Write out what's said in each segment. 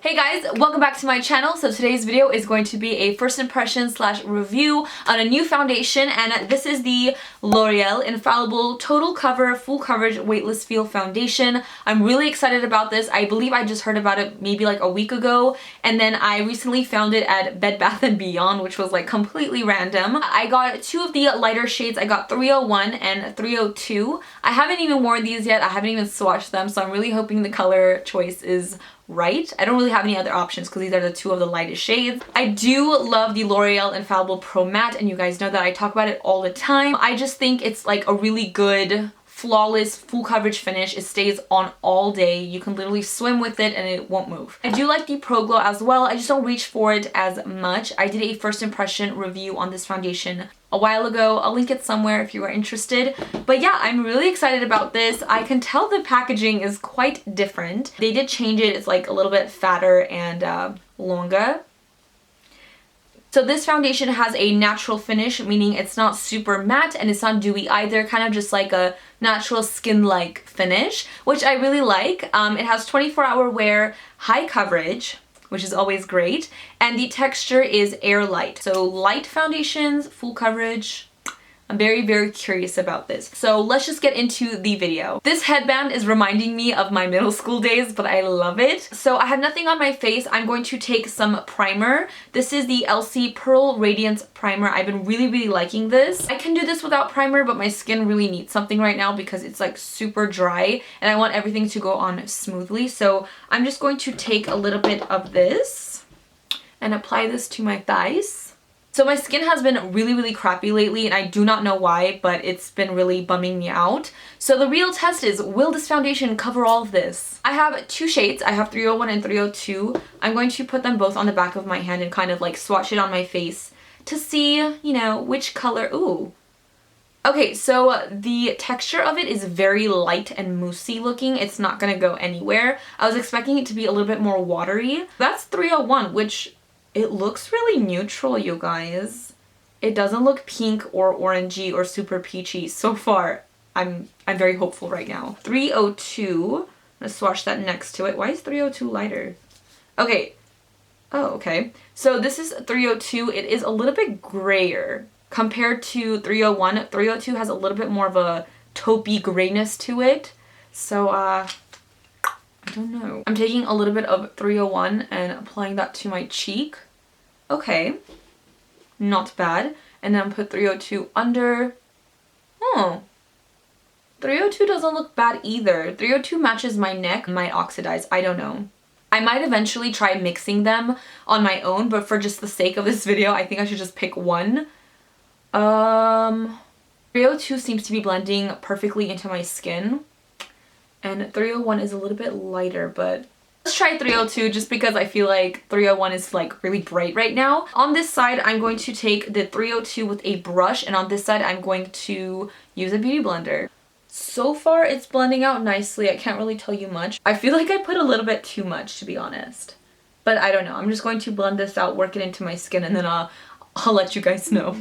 Hey guys, welcome back to my channel. So today's video is going to be a first impression / review on a new foundation, and this is the Loreal Infallible Total Cover Full Coverage Weightless Feel Foundation. I'm really excited about this. I believe I just heard about it maybe like a week ago, and then I recently found it at Bed Bath & Beyond, which was like completely random. I got two of the lighter shades. I got 301 and 302. I haven't even worn these yet. I haven't even swatched them, so I'm really hoping the color choice is right. I don't really have any other options because these are the two of the lightest shades. I do love the L'Oreal Infallible Pro Matte, and you guys know that I talk about it all the time. I just think it's like a really good, flawless, full coverage finish. It stays on all day. You can literally swim with it and it won't move. I do like the Pro Glow as well. I just don't reach for it as much. I did a first impression review on this foundation a while ago. I'll link it somewhere if you are interested. But yeah, I'm really excited about this. I can tell the packaging is quite different. They did change it. It's like a little bit fatter and longer. So this foundation has a natural finish, meaning it's not super matte and it's not dewy either, kind of just like a natural skin-like finish, which I really like. It has 24-hour wear, high coverage, which is always great, and the texture is air light. So light foundations, full coverage. I'm very, very curious about this. So let's just get into the video. This headband is reminding me of my middle school days, but I love it. So I have nothing on my face. I'm going to take some primer. This is the LC Pearl Radiance Primer. I've been really, really liking this. I can do this without primer, but my skin really needs something right now because it's like super dry and I want everything to go on smoothly. So I'm just going to take a little bit of this and apply this to my thighs. So my skin has been really, really crappy lately, and I do not know why, but it's been really bumming me out. So the real test is, will this foundation cover all of this? I have two shades. I have 301 and 302. I'm going to put them both on the back of my hand and kind of like swatch it on my face to see, you know, which color. Ooh. Okay, so the texture of it is very light and moussey looking. It's not gonna go anywhere. I was expecting it to be a little bit more watery. That's 301, which it looks really neutral, you guys. It doesn't look pink or orangey or super peachy. So far, I'm very hopeful right now. 302. I'm gonna swatch that next to it. Why is 302 lighter? Okay. Oh, okay. So this is 302. It is a little bit grayer compared to 301. 302 has a little bit more of a taupey grayness to it. So, I don't know. I'm taking a little bit of 301 and applying that to my cheek. Okay, not bad. And then put 302 under. Oh, 302 doesn't look bad either. 302 matches my neck. Might oxidize, I don't know. I might eventually try mixing them on my own, but for just the sake of this video, I think I should just pick one. 302 seems to be blending perfectly into my skin. And 301 is a little bit lighter, but let's try 302 just because I feel like 301 is like really bright right now. On this side, I'm going to take the 302 with a brush, and on this side, I'm going to use a beauty blender. So far, it's blending out nicely. I can't really tell you much. I feel like I put a little bit too much, to be honest. But I don't know. I'm just going to blend this out, work it into my skin, and then I'll let you guys know.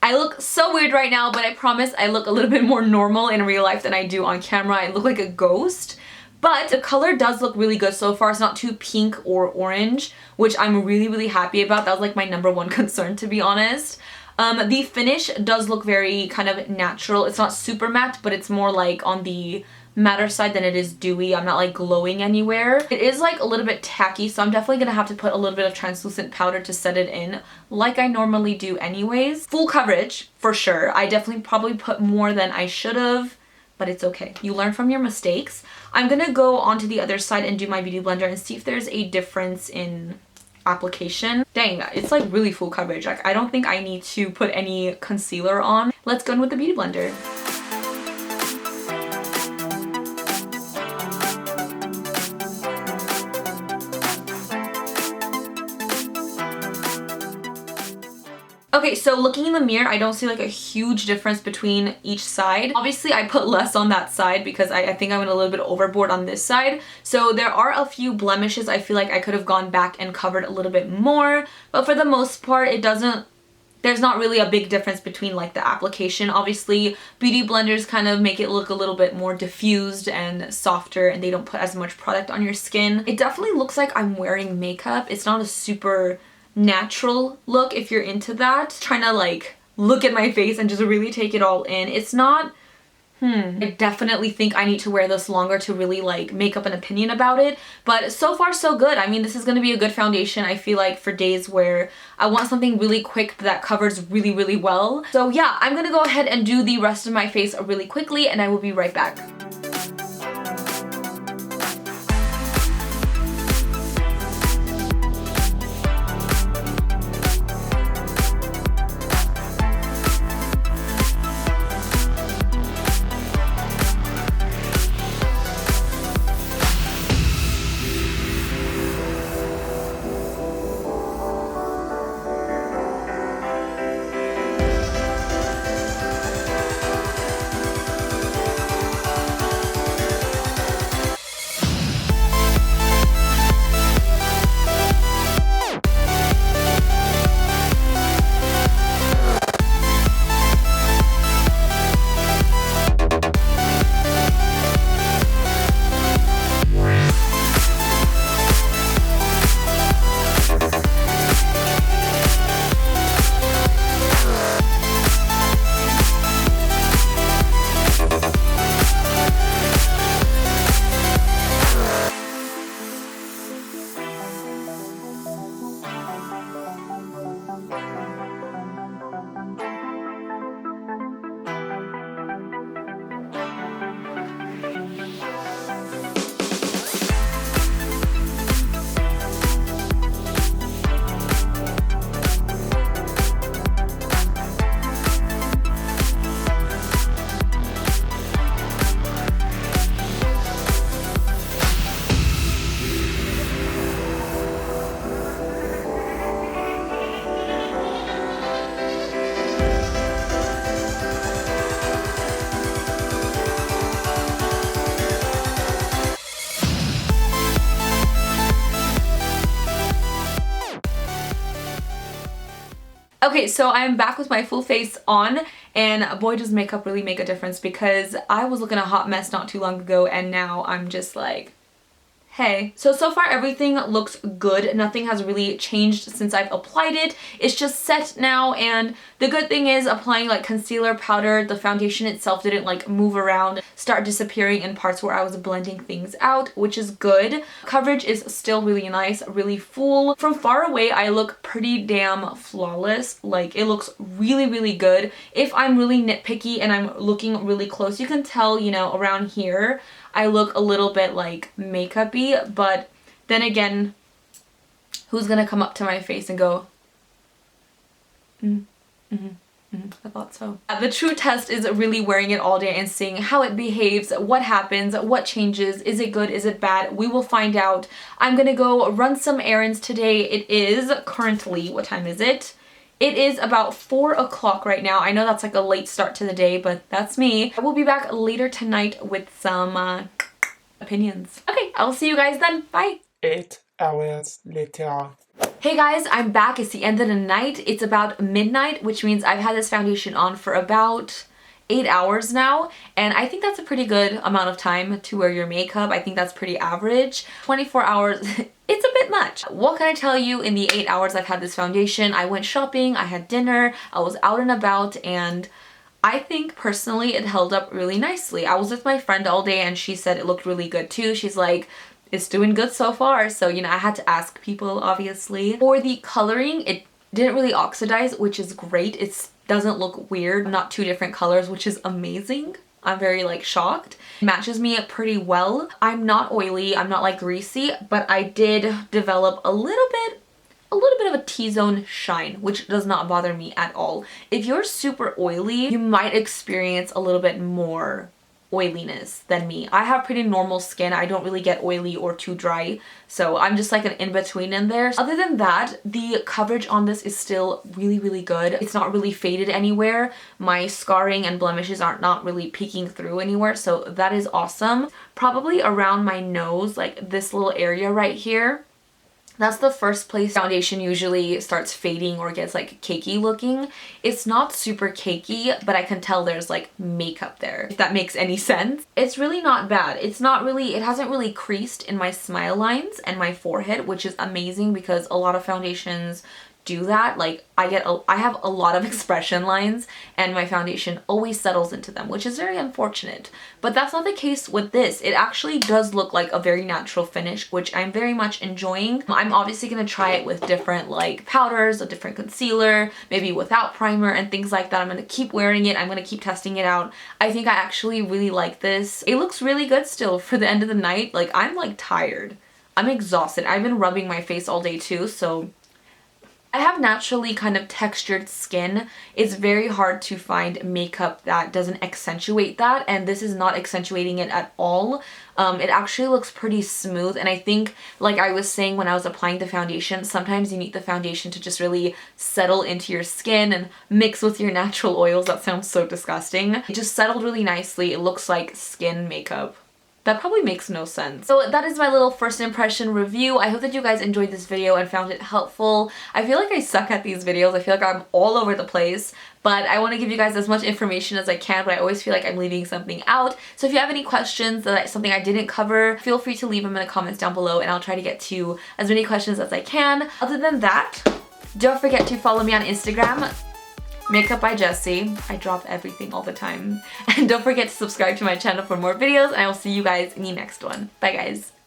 I look so weird right now, but I promise I look a little bit more normal in real life than I do on camera. I look like a ghost, but the color does look really good so far. It's not too pink or orange, which I'm really, really happy about. That was like my #1 concern, to be honest. The finish does look very kind of natural. It's not super matte, but it's more like on the matter side than it is dewy. I'm not like glowing anywhere. It is like a little bit tacky, so I'm definitely gonna have to put a little bit of translucent powder to set it in like I normally do anyways. Full coverage for sure. I definitely probably put more than I should have, but it's okay. You learn from your mistakes. I'm gonna go onto the other side and do my beauty blender and see if there's a difference in application. Dang, it's like really full coverage. Like I don't think I need to put any concealer on. Let's go in with the beauty blender. Okay, so looking in the mirror, I don't see like a huge difference between each side. Obviously, I put less on that side because I think I went a little bit overboard on this side. So there are a few blemishes. I feel like I could have gone back and covered a little bit more, but for the most part, it doesn't there's not really a big difference between like the application. Obviously, beauty blenders kind of make it look a little bit more diffused and softer, and they don't put as much product on your skin. It definitely looks like I'm wearing makeup. It's not a super natural look if you're into that. Trying to like look at my face and just really take it all in. It's not I definitely think I need to wear this longer to really like make up an opinion about it, but so far so good. I mean, this is going to be a good foundation, I feel like, for days where I want something really quick that covers really well. So yeah, I'm going to go ahead and do the rest of my face really quickly, and I will be right back. Okay, so I'm back with my full face on, and boy does makeup really make a difference, because I was looking a hot mess not too long ago and now I'm just like, hey. So far everything looks good. Nothing has really changed since I've applied it. It's just set now, and the good thing is applying like concealer powder, the foundation itself didn't like move around, start disappearing in parts where I was blending things out, which is good. Coverage is still really nice, really full. From far away, I look pretty damn flawless. Like, it looks really good. If I'm really nitpicky and I'm looking really close, you can tell, you know, around here, I look a little bit like makeup-y, but then again, who's gonna come up to my face and go, I thought so. The true test is really wearing it all day and seeing how it behaves, what happens, what changes, is it good, is it bad? We will find out. I'm gonna go run some errands today. It is currently, what time is it? It is about 4 o'clock right now. I know that's like a late start to the day, but that's me. I will be back later tonight with some opinions. Okay, I'll see you guys then. Bye. 8 hours later. Hey guys, I'm back. It's the end of the night. It's about midnight, which means I've had this foundation on for about 8 hours now, and I think that's a pretty good amount of time to wear your makeup. I think that's pretty average. 24 hours, it's a bit much. What can I tell you in the 8 hours I've had this foundation? I went shopping, I had dinner, I was out and about, and I think personally it held up really nicely. I was with my friend all day and she said it looked really good too. She's like, it's doing good so far. So, you know, I had to ask people, obviously. For the coloring, it didn't really oxidize, which is great. It doesn't look weird. Not two different colors, which is amazing. I'm very like shocked. It matches me pretty well. I'm not oily, I'm not like greasy, but I did develop a little bit of a T-zone shine, which does not bother me at all. If you're super oily, you might experience a little bit more oiliness than me. I have pretty normal skin. I don't really get oily or too dry, so I'm just like an in-between in there. Other than that, the coverage on this is still really good. It's not really faded anywhere. My scarring and blemishes are not really peeking through anywhere, so that is awesome. Probably around my nose, like this little area right here, That's the first place foundation usually starts fading or gets like cakey looking. It's not super cakey, but I can tell there's like makeup there, if that makes any sense. It's really not bad. It hasn't really creased in my smile lines and my forehead, which is amazing because a lot of foundations do that. Like I have a lot of expression lines and my foundation always settles into them, which is very unfortunate. But that's not the case with this. It actually does look like a very natural finish, which I'm very much enjoying. I'm obviously going to try it with different like powders, a different concealer, maybe without primer and things like that. I'm going to keep wearing it. I'm going to keep testing it out. I think I actually really like this. It looks really good still for the end of the night. Like I'm like tired. I'm exhausted. I've been rubbing my face all day too, so I have naturally kind of textured skin. It's very hard to find makeup that doesn't accentuate that, and this is not accentuating it at all. It actually looks pretty smooth, and I think, like I was saying when I was applying the foundation, sometimes you need the foundation to just really settle into your skin and mix with your natural oils. That sounds so disgusting. It just settled really nicely. It looks like skin makeup. That probably makes no sense. So that is my little first impression review. I hope that you guys enjoyed this video and found it helpful. I feel like I suck at these videos. I feel like I'm all over the place, but I want to give you guys as much information as I can, but I always feel like I'm leaving something out. So if you have any questions, something I didn't cover, feel free to leave them in the comments down below and I'll try to get to as many questions as I can. Other than that, don't forget to follow me on Instagram, Makeup by Jessie. I drop everything all the time. And don't forget to subscribe to my channel for more videos, and I will see you guys in the next one. Bye guys.